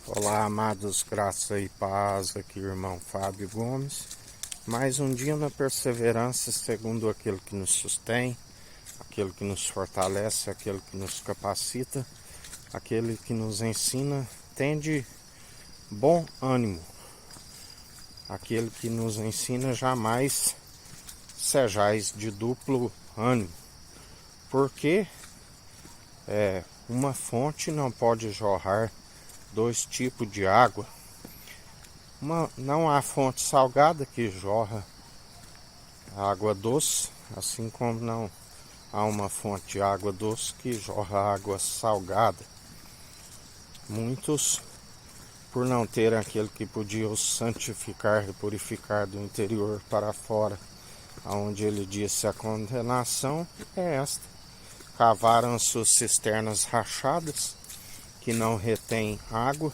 Olá, amados, graça e paz, aqui irmão Fábio Gomes. Mais um dia na perseverança, segundo aquele que nos sustém, aquele que nos fortalece, aquele que nos capacita, aquele que nos ensina, tende bom ânimo, aquele que nos ensina jamais sejais de duplo ânimo, porque uma fonte não pode jorrar dois tipos de água. Não há fonte salgada que jorra água doce, assim como não há uma fonte de água doce que jorra água salgada. Muitos, por não ter aquele que podia os santificar e purificar do interior para fora, aonde ele disse a condenação é esta: cavaram as suas cisternas rachadas, que não retém água,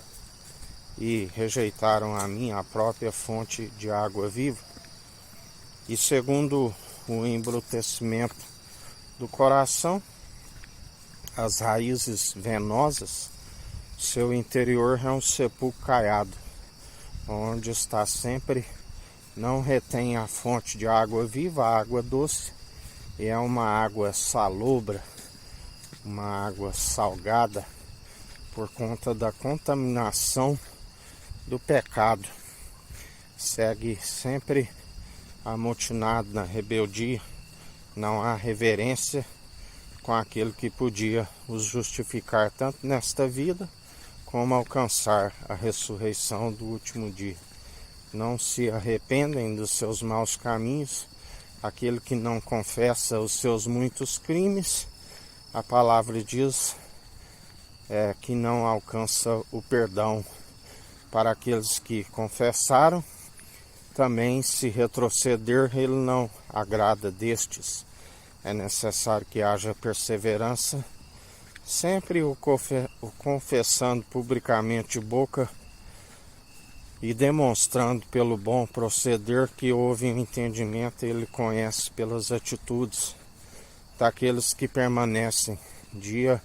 e rejeitaram a mim, a própria fonte de água viva. E segundo o embrutecimento do coração, as raízes venosas, seu interior é um sepulcro caiado, onde está sempre, não retém a fonte de água viva, a água doce, e é uma água salobra, uma água salgada, por conta da contaminação do pecado. Segue sempre amotinado na rebeldia, não há reverência com aquele que podia os justificar tanto nesta vida como alcançar a ressurreição do último dia. Não se arrependem dos seus maus caminhos, aquele que não confessa os seus muitos crimes, a palavra diz que não alcança o perdão. Para aqueles que confessaram, também se retroceder, ele não agrada destes. É necessário que haja perseverança, sempre o confessando publicamente de boca e demonstrando pelo bom proceder que houve um entendimento, ele conhece pelas atitudes daqueles que permanecem dia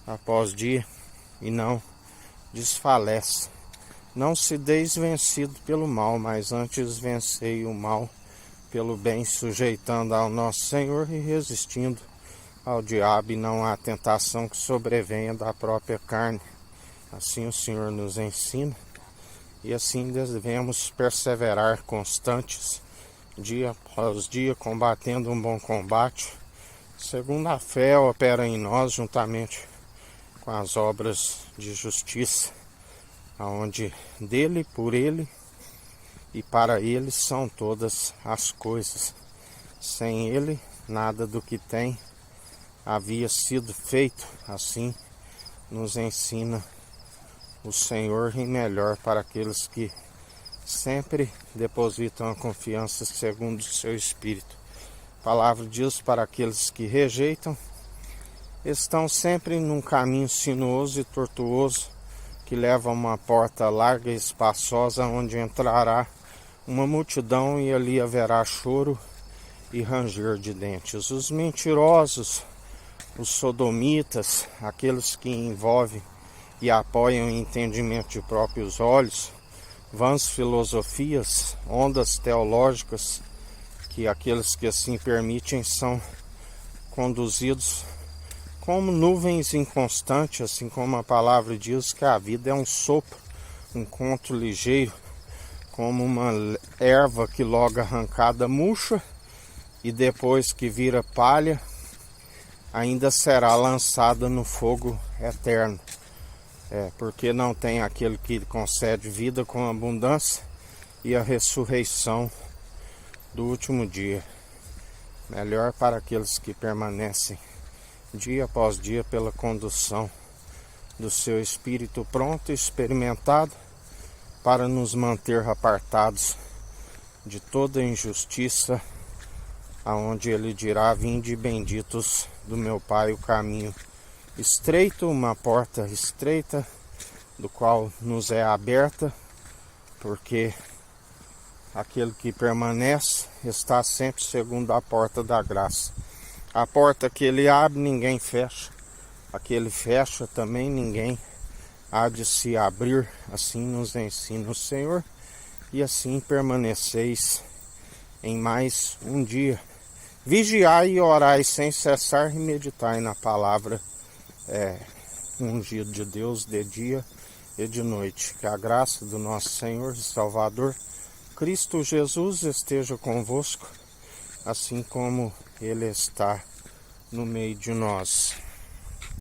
após dia e não desfalece. Não se deis vencido pelo mal, mas antes vencei o mal pelo bem, sujeitando ao nosso Senhor e resistindo ao diabo, e não há tentação que sobrevenha da própria carne. Assim o Senhor nos ensina, e assim devemos perseverar constantes, dia após dia, combatendo um bom combate, segundo a fé opera em nós, juntamente com as obras de justiça, aonde dele, por ele e para ele são todas as coisas. Sem ele, nada do que tem havia sido feito. Assim nos ensina o Senhor, e melhor para aqueles que sempre depositam a confiança segundo o seu Espírito. A palavra diz: para aqueles que rejeitam, estão sempre num caminho sinuoso e tortuoso, que leva a uma porta larga e espaçosa, onde entrará uma multidão, e ali haverá choro e ranger de dentes. Os mentirosos, os sodomitas, aqueles que envolvem e apoiam o entendimento de próprios olhos, vãs filosofias, ondas teológicas, que aqueles que assim permitem são conduzidos como nuvens inconstantes, assim como a palavra diz que a vida é um sopro, um conto ligeiro, como uma erva que logo arrancada murcha, e depois que vira palha, ainda será lançada no fogo eterno. Porque não tem aquele que concede vida com abundância e a ressurreição do último dia. Melhor para aqueles que permanecem dia após dia pela condução do seu Espírito pronto e experimentado para nos manter apartados de toda injustiça, aonde ele dirá: vinde benditos do meu Pai, o caminho estreito, uma porta estreita, do qual nos é aberta, porque aquele que permanece está sempre segundo a porta da graça. A porta que ele abre, ninguém fecha. A que ele fecha, também ninguém há de se abrir, assim nos ensina o Senhor, e assim permaneceis em mais um dia. Vigiai e orai sem cessar e meditai na palavra ungido de Deus de dia e de noite. Que a graça do nosso Senhor e Salvador Cristo Jesus esteja convosco, assim como Ele está no meio de nós.